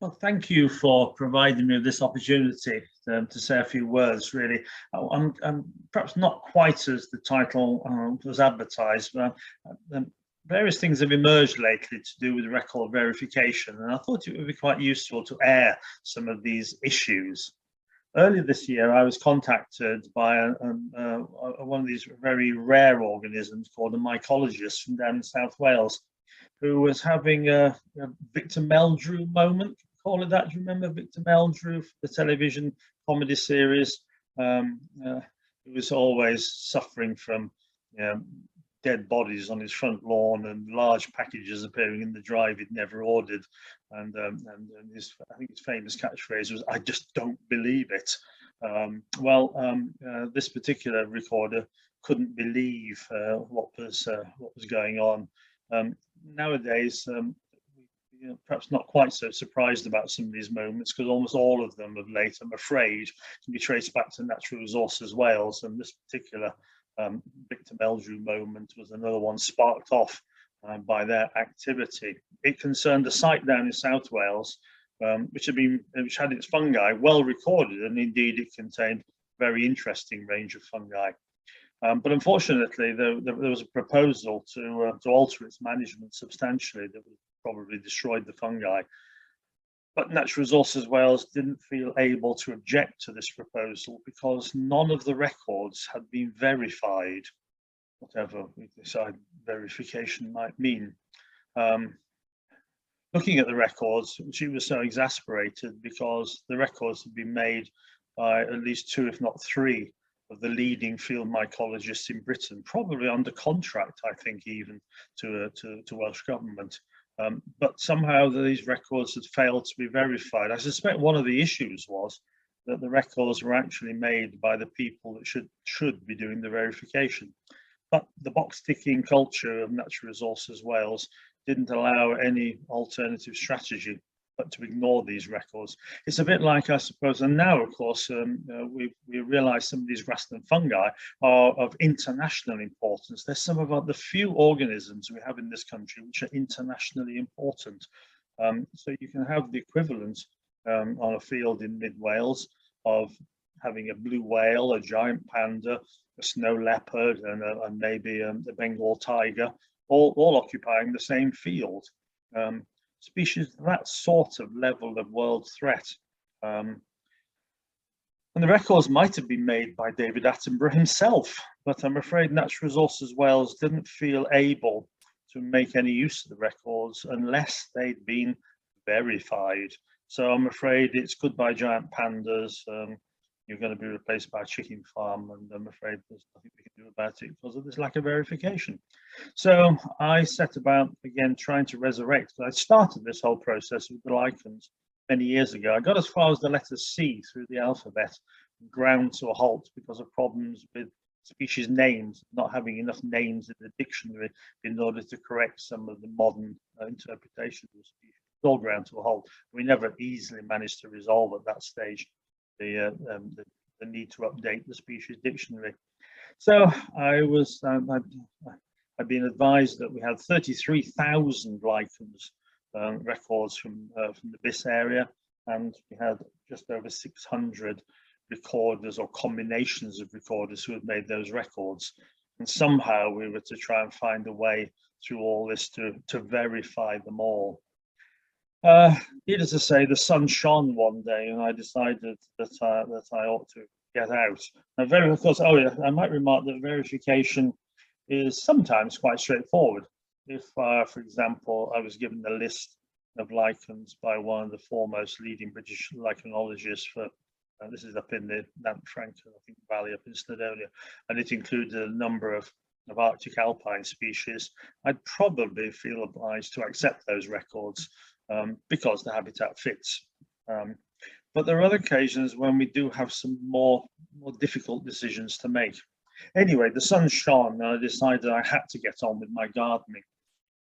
Well, thank you for providing me with this opportunity to say a few words, really. I'm perhaps not quite as the title was advertised, but various things have emerged lately to do with record verification, and I thought it would be quite useful to air some of these issues. Earlier this year, I was contacted by one of these very rare organisms called a mycologist from down in South Wales, who was having a Victor Meldrew moment. Call it that. Do you remember Victor Meldrew, the television comedy series? He was always suffering from dead bodies on his front lawn and large packages appearing in the drive he'd never ordered. And I think his famous catchphrase was, "I just don't believe it." This particular recorder couldn't believe what was going on. Nowadays, perhaps not quite so surprised about some of these moments, because almost all of them of late, I'm afraid, can be traced back to Natural Resources Wales, and this particular Victor Meldrew moment was another one sparked off by their activity. It concerned a site down in South Wales, which had its fungi well recorded, and indeed it contained a very interesting range of fungi. But unfortunately, there was a proposal to alter its management substantially that would probably destroyed the fungi. But Natural Resources Wales didn't feel able to object to this proposal because none of the records had been verified, whatever we decide verification might mean. Looking at the records, she was so exasperated because the records had been made by at least 2, if not 3, of the leading field mycologists in Britain, probably under contract, I think, even to Welsh government. But somehow these records had failed to be verified. I suspect one of the issues was that the records were actually made by the people that should be doing the verification. But the box-ticking culture of Natural Resources Wales didn't allow any alternative strategy but to ignore these records. It's a bit like, I suppose, and now, of course, we realise some of these grassland fungi are of international importance. There's some of the few organisms we have in this country which are internationally important. So you can have the equivalent on a field in mid-Wales of having a blue whale, a giant panda, a snow leopard, and maybe a Bengal tiger, all occupying the same field. Species that sort of level of world threat. And the records might have been made by David Attenborough himself, but I'm afraid Natural Resources Wales didn't feel able to make any use of the records unless they'd been verified. So I'm afraid it's goodbye giant pandas. You're going to be replaced by a chicken farm, and I'm afraid there's nothing we can do about it because of this lack of verification. So I set about, again, trying to resurrect. I started this whole process with the lichens many years ago. I got as far as the letter C through the alphabet, ground to a halt because of problems with species names, not having enough names in the dictionary in order to correct some of the modern interpretations of species. It's all ground to a halt. We never easily managed to resolve at that stage the need to update the species dictionary. So I've been advised that we had 33,000 lichens records from the BIS area, and we had just over 600 recorders or combinations of recorders who had made those records. And somehow we were to try and find a way through all this to verify them all. Needless to say, the sun shone one day, and I decided that I ought to get out. Now, of course, I might remark that verification is sometimes quite straightforward. If, for example, I was given a list of lichens by one of the foremost leading British lichenologists for, this is up in the Nant-Franken, I think, valley up in Snowdonia, and it included a number of Arctic alpine species, I'd probably feel obliged to accept those records because the habitat fits. But there are other occasions when we do have some more difficult decisions to make. Anyway, the sun shone and I decided I had to get on with my gardening.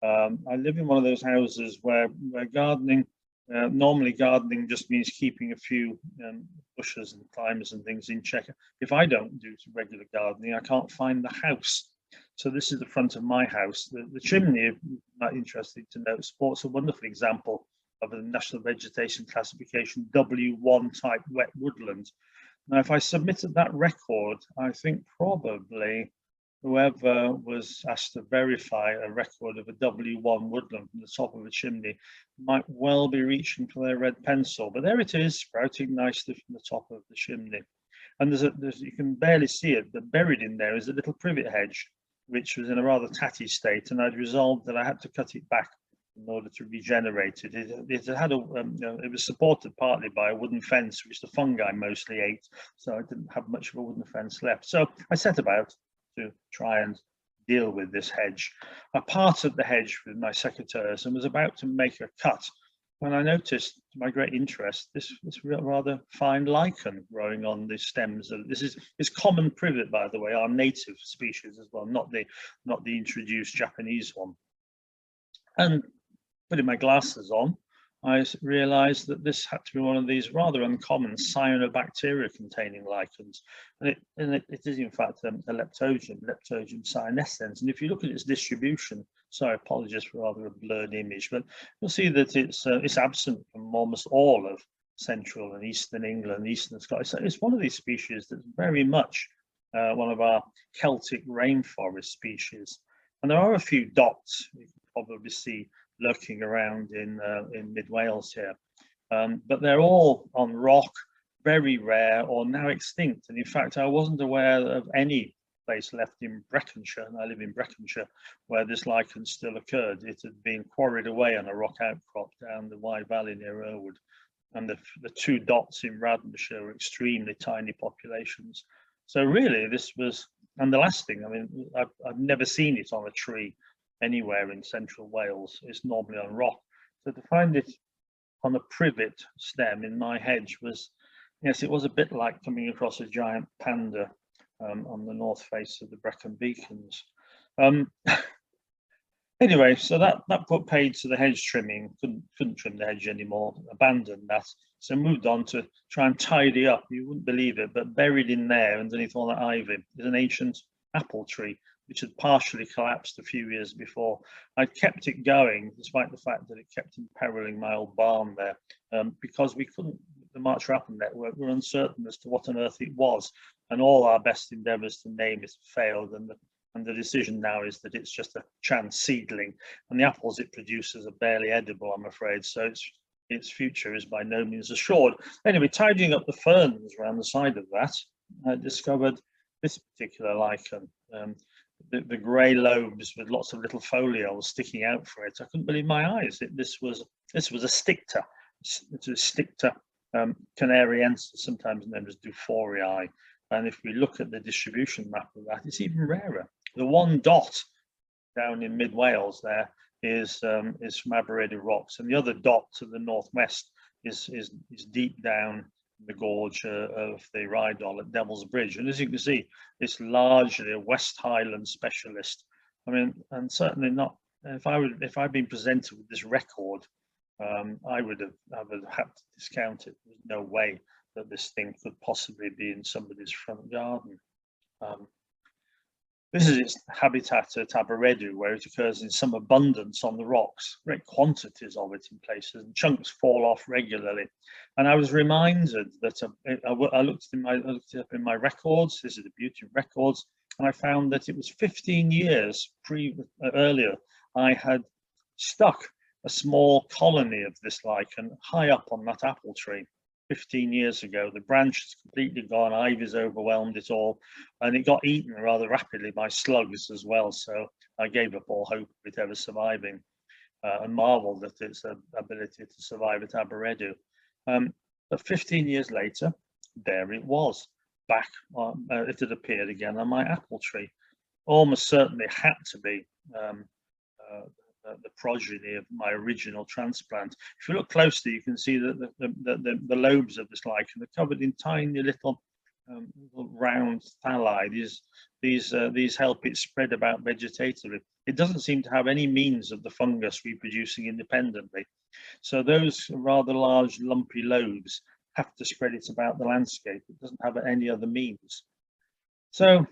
I live in one of those houses where gardening, normally gardening just means keeping a few bushes and climbers and things in check. If I don't do regular gardening, I can't find the house. So this is the front of my house. The chimney, not interesting to note, sports a wonderful example of the National Vegetation Classification W1 type wet woodland. Now, if I submitted that record, I think probably whoever was asked to verify a record of a W1 woodland from the top of a chimney might well be reaching for their red pencil, but there it is, sprouting nicely from the top of the chimney. And you can barely see it, but buried in there is a little privet hedge, which was in a rather tatty state, and I'd resolved that I had to cut it back in order to regenerate it. It was supported partly by a wooden fence, which the fungi mostly ate, so I didn't have much of a wooden fence left. So I set about to try and deal with this hedge. I parted the hedge with my secateurs and was about to make a cut when I noticed, to my great interest, this rather fine lichen growing on the stems of this is common privet, by the way, our native species as well, not the introduced Japanese one. And putting my glasses on, I realized that this had to be one of these rather uncommon cyanobacteria containing lichens. And it is in fact a Leptogen cyanescens. And if you look at its distribution, sorry, apologies for rather a blurred image, but you'll see that it's absent from almost all of central and eastern England, eastern Scotland. So it's one of these species that's very much one of our Celtic rainforest species. And there are a few dots you can probably see lurking around in mid Wales here, but they're all on rock, very rare or now extinct. And in fact, I wasn't aware of any place left in Breconshire, and I live in Breconshire, where this lichen still occurred. It had been quarried away on a rock outcrop down the Wye Valley near Irwood. And the two dots in Radnorshire are extremely tiny populations. So really this was, and the last thing, I mean, I've never seen it on a tree anywhere in central Wales. It's normally on rock. So to find it on a privet stem in my hedge was, yes, it was a bit like coming across a giant panda on the north face of the Brecon Beacons. Anyway, so that put paid to the hedge trimming. Couldn't trim the hedge anymore, abandoned that. So moved on to try and tidy up. You wouldn't believe it, but buried in there underneath all that ivy is an ancient apple tree, which had partially collapsed a few years before. I'd kept it going, despite the fact that it kept imperiling my old barn there, because we couldn't, the March Rapid network, were uncertain as to what on earth it was, and all our best endeavours to name it failed, and the decision now is that it's just a chance seedling, and the apples it produces are barely edible, I'm afraid, so its future is by no means assured. Anyway, tidying up the ferns around the side of that, I discovered this particular lichen. The grey lobes with lots of little folioles sticking out for it. I couldn't believe my eyes. This was a sticta. It's a sticta canariensis, sometimes known as Duforii. And if we look at the distribution map of that, it's even rarer. The one dot down in mid Wales there is from Aberedi rocks, and the other dot to the northwest is deep down the gorge of the Rydal at Devil's Bridge. And as you can see, it's largely a West Highland specialist. I mean, and certainly not, if I'd been presented with this record, I would have had to discount it. There's no way that this thing could possibly be in somebody's front garden. This is its habitat at Aberedi, where it occurs in some abundance on the rocks, great quantities of it in places, and chunks fall off regularly. And I was reminded that I looked it up in my records. This is the beauty of records, and I found that it was 15 years earlier I had stuck a small colony of this lichen high up on that apple tree. 15 years ago, the branch has completely gone, ivy's overwhelmed it all, and it got eaten rather rapidly by slugs as well. So I gave up all hope of it ever surviving, and marveled at its ability to survive at Aberedi. But 15 years later, there it was, back on, it had appeared again on my apple tree. Almost certainly had to be the progeny of my original transplant. If you look closely, you can see that the lobes of this lichen are covered in tiny little round thalli. These help it spread about vegetatively. It doesn't seem to have any means of the fungus reproducing independently. So those rather large lumpy lobes have to spread it about the landscape. It doesn't have any other means. So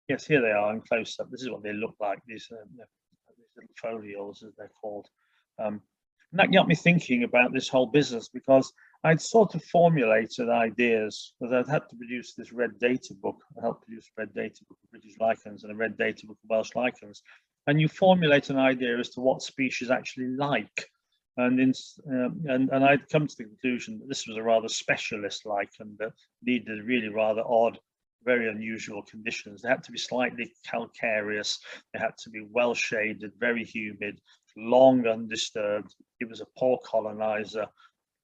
yes, here they are in close up. This is what they look like. These little folioles, as they're called. And that got me thinking about this whole business, because I'd sort of formulated ideas, because I'd had to produce this red data book. I helped produce a red data book of British lichens and a red data book of Welsh lichens. And you formulate an idea as to what species actually like. And I'd come to the conclusion that this was a rather specialist lichen that needed really rather odd, very unusual conditions. They had to be slightly calcareous, they had to be well shaded, very humid, long undisturbed. It was a poor colonizer,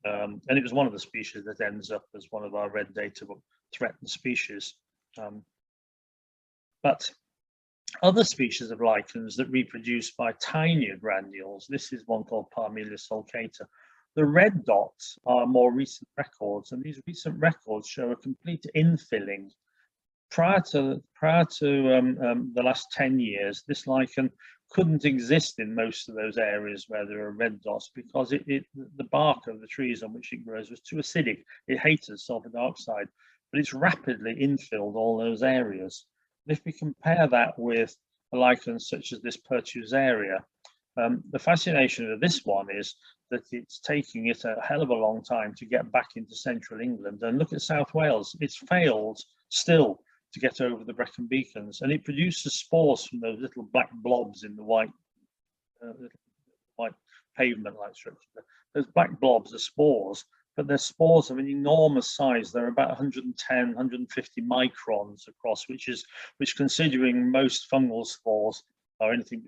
and it was one of the species that ends up as one of our red data book threatened species. But other species of lichens that reproduce by tinier granules, this is one called Parmelia sulcata. The red dots are more recent records, and these recent records show a complete infilling. Prior to the last 10 years, this lichen couldn't exist in most of those areas where there are red dots, because the bark of the trees on which it grows was too acidic. It hated sulfur dioxide, but it's rapidly infilled all those areas. And if we compare that with a lichen such as this Pertusaria, the fascination of this one is that it's taking it a hell of a long time to get back into central England. And look at South Wales, it's failed still to get over the Brecon Beacons, and it produces spores from those little black blobs in the white pavement-like structure. Those black blobs are spores, but they're spores of an enormous size. They're about 110, 150 microns across, which considering most fungal spores are anything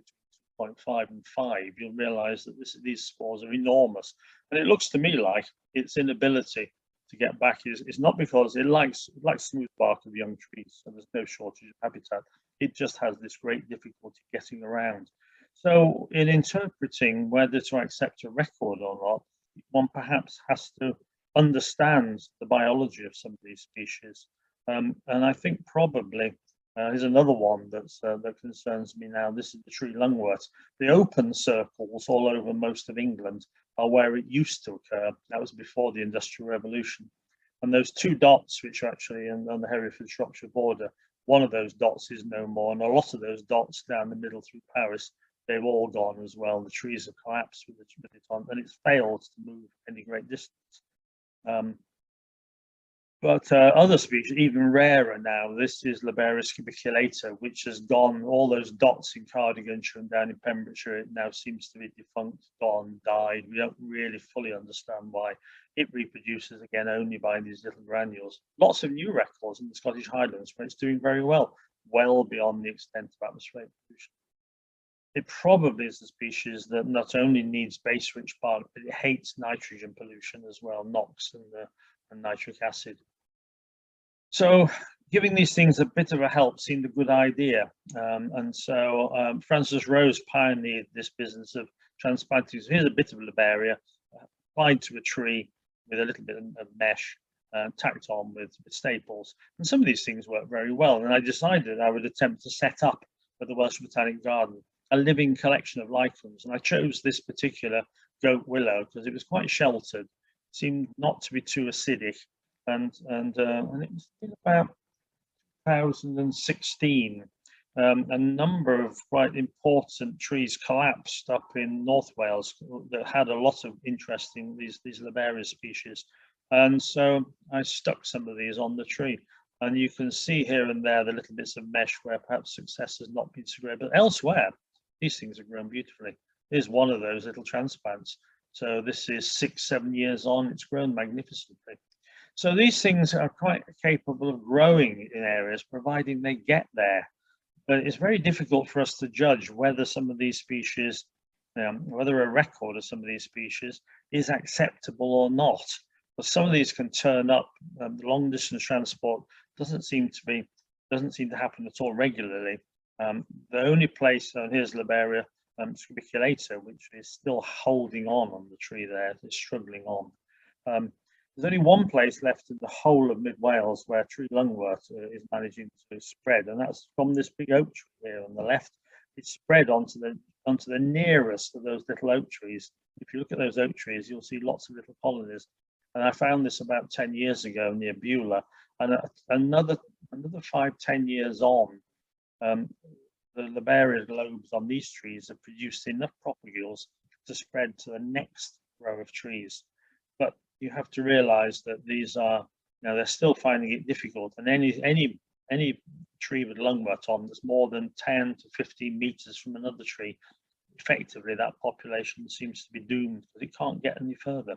between 2.5 and 5, you'll realize that these spores are enormous. And it looks to me like its inability to get back is not because it likes smooth bark of young trees, so there's no shortage of habitat. It just has this great difficulty getting around. So in interpreting whether to accept a record or not, one perhaps has to understand the biology of some of these species. And I think probably here's another one that concerns me now. This is the tree lungwort. The open circles all over most of England are where it used to occur. That was before the Industrial Revolution. And those two dots, which are actually on the Hereford-Shropshire border, one of those dots is no more, and a lot of those dots down the middle through Paris, they've all gone as well. The trees have collapsed with it on, and it's failed to move any great distance. But other species, even rarer now, this is Liberis cubiculata, which has gone, all those dots in Cardiganshire and down in Pembrokeshire, it now seems to be defunct, gone, died. We don't really fully understand why. It reproduces again only by these little granules. Lots of new records in the Scottish Highlands where it's doing very well, well beyond the extent of atmospheric pollution. It probably is the species that not only needs base-rich bark, but it hates nitrogen pollution as well, NOx and nitric acid. So giving these things a bit of a help seemed a good idea. And so Francis Rose pioneered this business of transplanting. So here's a bit of Liberia applied to a tree with a little bit of mesh tacked on with staples. And some of these things work very well. And I decided I would attempt to set up at the Welsh Botanic Garden a living collection of lichens. And I chose this particular goat willow because it was quite sheltered, seemed not to be too acidic. And it was in about 2016. A number of quite important trees collapsed up in North Wales that had a lot of interest in these Liberia species. And so I stuck some of these on the tree. And you can see here and there the little bits of mesh where perhaps success has not been so great, but elsewhere, these things have grown beautifully. Here's one of those little transplants. So this is 6-7 years on, it's grown magnificently. So these things are quite capable of growing in areas, providing they get there. But it's very difficult for us to judge whether some of these species, whether a record of some of these species is acceptable or not. But some of these can turn up. Long distance transport doesn't seem to happen at all regularly. The only place, here's Liberia scubiculata, which is still holding on the tree there, it's struggling on. There's only one place left in the whole of mid Wales where tree lungwort is managing to spread, and that's from this big oak tree here on the left. It's spread onto the nearest of those little oak trees. If you look at those oak trees, you'll see lots of little colonies. And I found this about 10 years ago near Beulah, and another 5-10 years on, the Liberia globes on these trees have produced enough propagules to spread to the next row of trees. But you have to realize that these are, now they're still finding it difficult, and any tree with lungwort on that's more than 10 to 15 meters from another tree, effectively that population seems to be doomed because it can't get any further.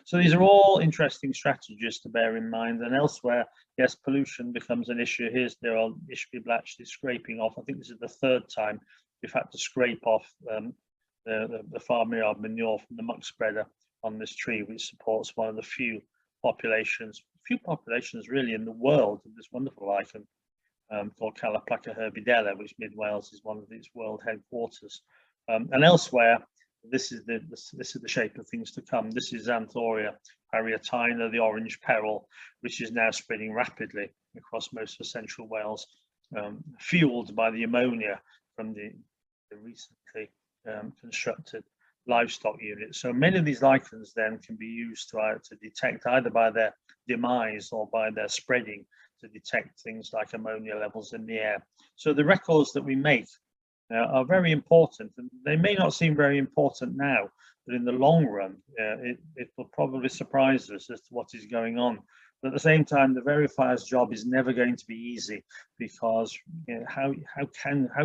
So these are all interesting strategies to bear in mind. And elsewhere, yes, pollution becomes an issue. Here's there are Ishby actually scraping off. I think this is the third time we've had to scrape off the farmyard manure from the muck spreader on this tree, which supports one of the few populations really in the world of this wonderful lichen called Caloplaca herbidella, which Mid Wales is one of its world headquarters. And elsewhere, this is the shape of things to come. This is Xanthoria parietina, the orange peril, which is now spreading rapidly across most of central Wales, fueled by the ammonia from the recently constructed livestock units. So many of these lichens then can be used to detect, either by their demise or by their spreading, to detect things like ammonia levels in the air. So the records that we make are very important, and they may not seem very important now, but in the long run, it will probably surprise us as to what is going on. But at the same time, the verifier's job is never going to be easy, because how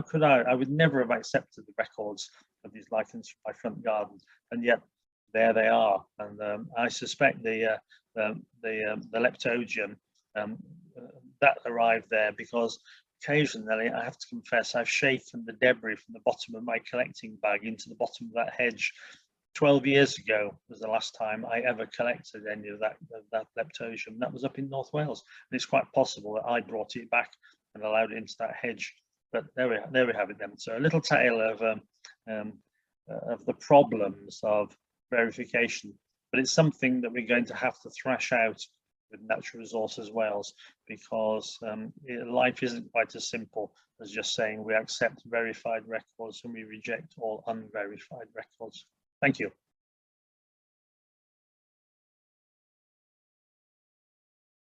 could I would never have accepted the records of these lichens from my front garden, and yet there they are. And I suspect the leptogium that arrived there because occasionally, I have to confess, I've shaken the debris from the bottom of my collecting bag into the bottom of that hedge. 12 years ago was the last time I ever collected any of that leptogium. That was up in North Wales, and it's quite possible that I brought it back and allowed it into that hedge. But there we have it then. So a little tale of the problems of verification, but it's something that we're going to have to thrash out with Natural Resources Wales, because life isn't quite as simple as just saying we accept verified records and we reject all unverified records. Thank you.